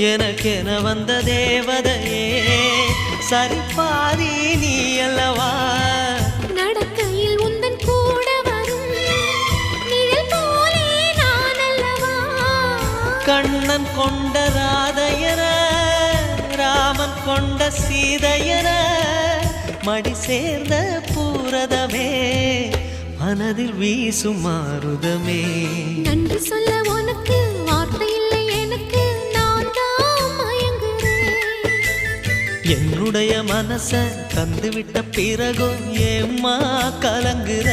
எனக்கென வந்த தேவதையே சரிபாதி நீ அல்லவா நடக்கையில் உந்தன் கூட வரும் நிழல் போலே நான் அல்லவா கண்ணன் கொண்ட ராதையர ராமன் கொண்ட சீதையர மடி சேர்ந்த பூரதமே மனதில் வீசும் மாருதமே நன்றி சொல்ல உனக்கு வார்த்தை இல்லை எனக்கு நான் தான் மயங்குறேன் என்னுடைய மனச தந்துவிட்ட பிறகும் ஏம்மா கலங்குற